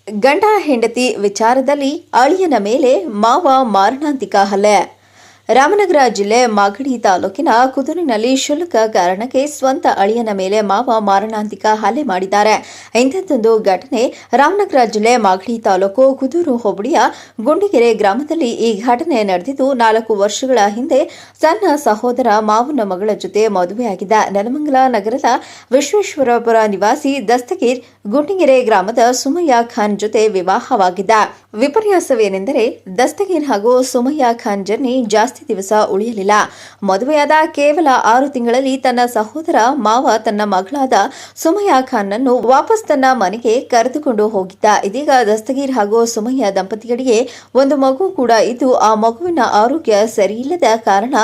ಗಂಡ ಹೆಂಡತಿ ವಿಚಾರದಲ್ಲಿ ಅಳಿಯನ ಮೇಲೆ ಮಾವ ಮಾರಣಾಂತಿಕ ಹಲ್ಲೆ. ರಾಮನಗರ ಜಿಲ್ಲೆ ಮಾಗಡಿ ತಾಲೂಕಿನ ಕುದೂರಿನಲ್ಲಿ ಕ್ಷುಲ್ಲಕ ಕಾರಣಕ್ಕೆ ಸ್ವಂತ ಅಳಿಯನ ಮೇಲೆ ಮಾವ ಮಾರಣಾಂತಿಕ ಹಲ್ಲೆ ಮಾಡಿದ್ದಾರೆ. ಇಂಥದ್ದೊಂದು ಘಟನೆ ರಾಮನಗರ ಜಿಲ್ಲೆ ಮಾಗಡಿ ತಾಲೂಕು ಕುದೂರು ಹೋಬಳಿಯ ಗುಂಡಿಗೆರೆ ಗ್ರಾಮದಲ್ಲಿ ಈ ಘಟನೆ ನಡೆದಿದ್ದು, 4 ವರ್ಷಗಳ ಹಿಂದೆ ಸಣ್ಣ ಸಹೋದರ ಮಾವನ ಮಗಳ ಜೊತೆ ಮದುವೆಯಾಗಿದ್ದ ನೆಲಮಂಗಲ ನಗರದ ವಿಶ್ವೇಶ್ವರಪುರ ನಿವಾಸಿ ದಸ್ತಗೀರ್ ಗುಂಡಿಗೆರೆ ಗ್ರಾಮದ ಸುಮಯ್ಯ ಖಾನ್ ಜೊತೆ ವಿವಾಹವಾಗಿದ್ದ. ವಿಪರ್ಯಾಸವೇನೆಂದರೆ ದಸ್ತಗೀರ್ ಹಾಗೂ ಸುಮಯ್ಯ ಖಾನ್ ಜರ್ನಿ ಜಾಸ್ತಿ ದಿವಸ ಉಳಿಯಲಿಲ್ಲ. ಮದುವೆಯಾದ ಕೇವಲ 6 ತಿಂಗಳಲ್ಲಿ ತನ್ನ ಸಹೋದರ ಮಾವ ತನ್ನ ಮಗಳಾದ ಸುಮಯ್ಯ ಖಾನ್ ನನ್ನು ವಾಪಸ್ ತನ್ನ ಮನೆಗೆ ಕರೆದುಕೊಂಡು ಹೋಗಿದ್ದ. ಇದೀಗ ದಸ್ತಗೀರ್ ಹಾಗೂ ಸುಮಯ್ಯ ದಂಪತಿಗಳಿಗೆ ಒಂದು ಮಗು ಕೂಡ ಇದ್ದು, ಆ ಮಗುವಿನ ಆರೋಗ್ಯ ಸರಿಯಿಲ್ಲದ ಕಾರಣ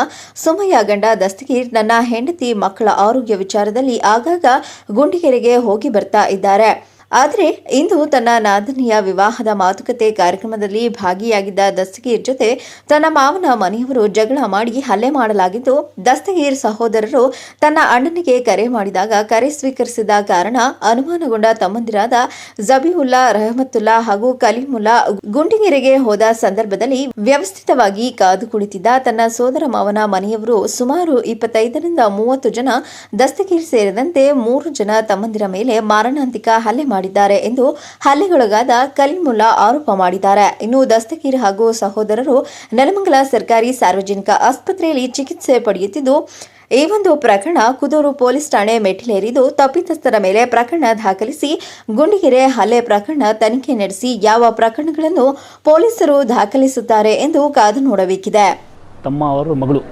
ಸುಮಯ್ಯ ಗಂಡ ದಸ್ತಗೀರ್ ನನ್ನ ಹೆಂಡತಿ ಮಕ್ಕಳ ಆರೋಗ್ಯ ವಿಚಾರದಲ್ಲಿ ಆಗಾಗ ಗುಂಡಿಗೆರೆಗೆ ಹೋಗಿ ಬರ್ತಾ ಇದ್ದಾರೆ. ಆದರೆ ಇಂದು ತನ್ನ ನಾದನಿಯ ವಿವಾಹದ ಮಾತುಕತೆ ಕಾರ್ಯಕ್ರಮದಲ್ಲಿ ಭಾಗಿಯಾಗಿದ್ದ ದಸ್ತಗೀರ್ ಜೊತೆ ತನ್ನ ಮಾವನ ಮನೆಯವರು ಜಗಳ ಮಾಡಿ ಹಲ್ಲೆ ಮಾಡಲಾಗಿದ್ದು, ದಸ್ತಗೀರ್ ಸಹೋದರರು ತನ್ನ ಅಣ್ಣನಿಗೆ ಕರೆ ಮಾಡಿದಾಗ ಕರೆ ಸ್ವೀಕರಿಸಿದ ಕಾರಣ ಅನುಮಾನಗೊಂಡ ತಮ್ಮಂದಿರಾದ ಜಬೀವುಲ್ಲಾ, ರಹಮತುಲ್ಲಾ ಹಾಗೂ ಕಲೀಮುಲ್ಲಾ ಗುಂಡಿಗೆರೆಗೆ ಹೋದ ಸಂದರ್ಭದಲ್ಲಿ ವ್ಯವಸ್ಥಿತವಾಗಿ ಕಾದು ಕುಳಿತಿದ್ದ ತನ್ನ ಸೋದರ ಮಾವನ ಮನೆಯವರು ಸುಮಾರು 25ರಿಂದ 30 ಜನ ದಸ್ತಗೀರ್ ಸೇರಿದಂತೆ 3 ಜನ ತಮ್ಮಂದಿರ ಮೇಲೆ ಮಾರಣಾಂತಿಕ ಹಲ್ಲೆ ಮಾಡಿದ್ದಾರೆ ಎಂದು ಹಲ್ಲೆಗೊಳಗಾದ ಕಲೀಮುಲ್ಲಾ ಆರೋಪ ಮಾಡಿದ್ದಾರೆ. ಇನ್ನು ದಸ್ತಗೀರ್ ಹಾಗೂ ಸಹೋದರರು ನೆಲಮಂಗಲ ಸರ್ಕಾರಿ ಸಾರ್ವಜನಿಕ ಆಸ್ಪತ್ರೆಯಲ್ಲಿ ಚಿಕಿತ್ಸೆ ಪಡೆಯುತ್ತಿದ್ದು, ಈ ಒಂದು ಪ್ರಕರಣ ಕುದೂರು ಪೊಲೀಸ್ ಠಾಣೆ ಮೆಟ್ಟಿಲೇರಿದ್ದು, ತಪ್ಪಿತಸ್ಥರ ಮೇಲೆ ಪ್ರಕರಣ ದಾಖಲಿಸಿ ಗುಂಡಿಗೆರೆ ಹಲ್ಲೆ ಪ್ರಕರಣ ತನಿಖೆ ನಡೆಸಿ ಯಾವ ಪ್ರಕರಣಗಳನ್ನು ಪೊಲೀಸರು ದಾಖಲಿಸುತ್ತಾರೆ ಎಂದು ಕಾದು ನೋಡಬೇಕಿದೆ. ತಮ್ಮ ಅವರು ಮಗಳು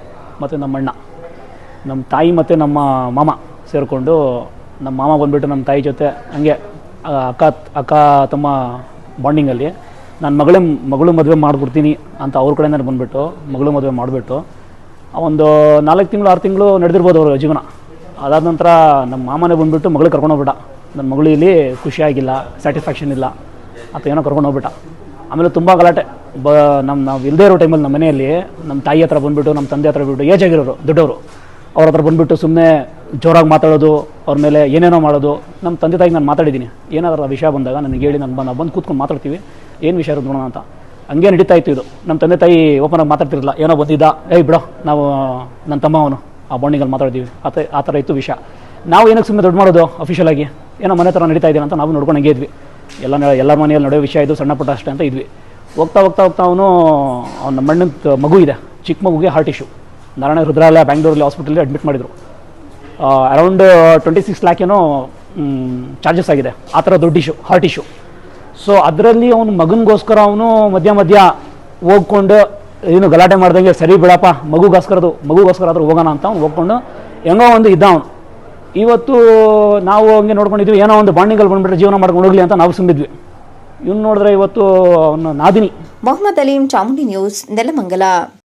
ಮತ್ತು ನಮ್ಮಣ್ಣ, ನಮ್ಮ ತಾಯಿ ಮತ್ತು ನಮ್ಮ ಮಾಮ ಸೇರಿಕೊಂಡು, ನಮ್ಮ ಮಾಮ ಬಂದುಬಿಟ್ಟು ನಮ್ಮ ತಾಯಿ ಜೊತೆ ಹಂಗೆ ಅಕ್ಕ ತಮ್ಮ ಬಾಂಡಿಂಗಲ್ಲಿ ನಾನು ಮಗಳು ಮದುವೆ ಮಾಡಿಬಿಡ್ತೀನಿ ಅಂತ ಅವ್ರ ಕಡೆಯಿಂದ ಬಂದುಬಿಟ್ಟು ಮಗಳು ಮದುವೆ ಮಾಡಿಬಿಟ್ಟು ಒಂದು 4 ತಿಂಗಳು 6 ತಿಂಗಳು ನಡೆದಿರ್ಬೋದು ಅವ್ರ ಜೀವನ. ಅದಾದ ನಂತರ ನಮ್ಮ ಮಾಮನೇ ಬಂದುಬಿಟ್ಟು ಮಗಳು ಕರ್ಕೊಂಡೋಗ್ಬಿಟ್ಟ. ನನ್ನ ಮಗಳು ಇಲ್ಲಿ ಖುಷಿಯಾಗಿಲ್ಲ, ಸ್ಯಾಟಿಸ್ಫ್ಯಾಕ್ಷನ್ ಇಲ್ಲ ಅಂತ ಏನೋ ಕರ್ಕೊಂಡೋಗ್ಬಿಟ್ಟ. ಆಮೇಲೆ ತುಂಬ ಗಲಾಟೆ. ನಾವು ಇಲ್ಲದೇ ಇರೋ ಟೈಮಲ್ಲಿ ನಮ್ಮ ಮನೆಯಲ್ಲಿ ನಮ್ಮ ತಾಯಿ ಹತ್ರ ಬಂದುಬಿಟ್ಟು, ನಮ್ಮ ತಂದೆ ಹತ್ರ ಬಿಟ್ಟು, ಏಜ್ ಆಗಿರೋರು ದೊಡ್ಡವರು ಅವ್ರ ಹತ್ರ ಬಂದುಬಿಟ್ಟು ಸುಮ್ಮನೆ ಜೋರಾಗಿ ಮಾತಾಡೋದು, ಅವ್ರ ಮೇಲೆ ಏನೇನೋ ಮಾಡೋದು. ನಮ್ಮ ತಂದೆ ತಾಯಿಗೆ ನಾನು ಮಾತಾಡಿದ್ದೀನಿ, ಏನಾದರೂ ಆ ವಿಷಯ ಬಂದಾಗ ನನಗೆ ಹೇಳಿ, ನಾವು ಬಂದು ಕೂತ್ಕೊಂಡು ಮಾತಾಡ್ತೀವಿ, ಏನು ವಿಷಯ ಇರೋದು ನೋಡೋಣ ಅಂತ. ಹಂಗೆ ನಡೀತಾ ಇತ್ತು ಇದು. ನಮ್ಮ ತಂದೆ ತಾಯಿ ಓಪನ್ ಆಗಿ ಮಾತಾಡ್ತಿರಲಿಲ್ಲ, ಏನೋ ಬಂದಿದ್ದ, ಬಿಡೋ ನಾವು ನನ್ನ ತಮ್ಮ ಅವನು ಆ ಬಾಂಡಿಂಗಲ್ಲಿ ಮಾತಾಡ್ತೀವಿ, ಆ ಥರ ಇತ್ತು ವಿಷಯ. ನಾವು ಏನಕ್ಕೆ ಸುಮ್ಮನೆ ದೊಡ್ಡ ಮಾಡೋದು ಅಫಿಷಿಯಲ್ ಆಗಿ, ಏನೋ ಮನೆ ಥರ ನಡೀತಾ ಇದ್ದೀವಿ ಅಂತ ನಾವು ನೋಡ್ಕೊಂಡು ಹಂಗೆ ಇದ್ವಿ. ಎಲ್ಲರ ಮನೆಯಲ್ಲಿ ನಡೆಯೋ ವಿಷಯ ಇದು, ಸಣ್ಣ ಪುಟ್ಟ ಅಷ್ಟೇ ಅಂತ ಇದ್ವಿ. ಹೋಗ್ತಾ ಅವನು ನಮ್ಮ ಅಣ್ಣನ ಮಗು ಇದೆ, ಚಿಕ್ಕ ಮಗುಗೆ ಹಾರ್ಟ್ ಇಶ್ಯೂ. ನಾರಾಯಣ ಹೃದಯಾಲಯ ಬ್ಯಾಂಗ್ಳೂರಲ್ಲಿ ಹಾಸ್ಪಿಟಲಲ್ಲಿ ಅಡ್ಮಿಟ್ ಮಾಡಿದರು. ಅರೌಂಡ್ 26 lakh ಏನೋ ಚಾರ್ಜಸ್ ಆಗಿದೆ. ಆ ಥರ ದೊಡ್ಡ ಇಶ್ಯೂ, ಹಾರ್ಟ್ ಇಶ್ಯೂ. ಸೊ ಅದರಲ್ಲಿ ಅವನು ಮಗನಿಗೋಸ್ಕರ ಅವನು ಮಧ್ಯ ಹೋಗ್ಕೊಂಡು ಏನು ಗಲಾಟೆ ಮಾಡ್ದಂಗೆ, ಸರಿ ಬಿಡಪ್ಪ ಮಗುಗೋಸ್ಕರ ಆದರೂ ಹೋಗೋಣ ಅಂತ ಅವ್ನು ಹೋಗ್ಕೊಂಡು ಹೆಂಗೋ ಒಂದು ಇದ್ದ ಅವನು. ಇವತ್ತು ನಾವು ಹಂಗೆ ನೋಡ್ಕೊಂಡಿದ್ವಿ, ಏನೋ ಒಂದು ಬಾಂಡಿಂಗಲ್ಲಿ ಬಂದುಬಿಟ್ರೆ ಜೀವನ ಮಾಡ್ಕೊಂಡು ಹೋಗಲಿ ಅಂತ ನಾವು ಸುಮ್ಮಿದ್ವಿ. ಇವ್ನು ನೋಡಿದ್ರೆ ಇವತ್ತು ಅವನು ನಾದಿನಿ. ಮೊಹಮ್ಮದ್ ಅಲೀಂ, ಚಾಮುಂಡಿ ನ್ಯೂಸ್, ನೆಲಮಂಗಲ.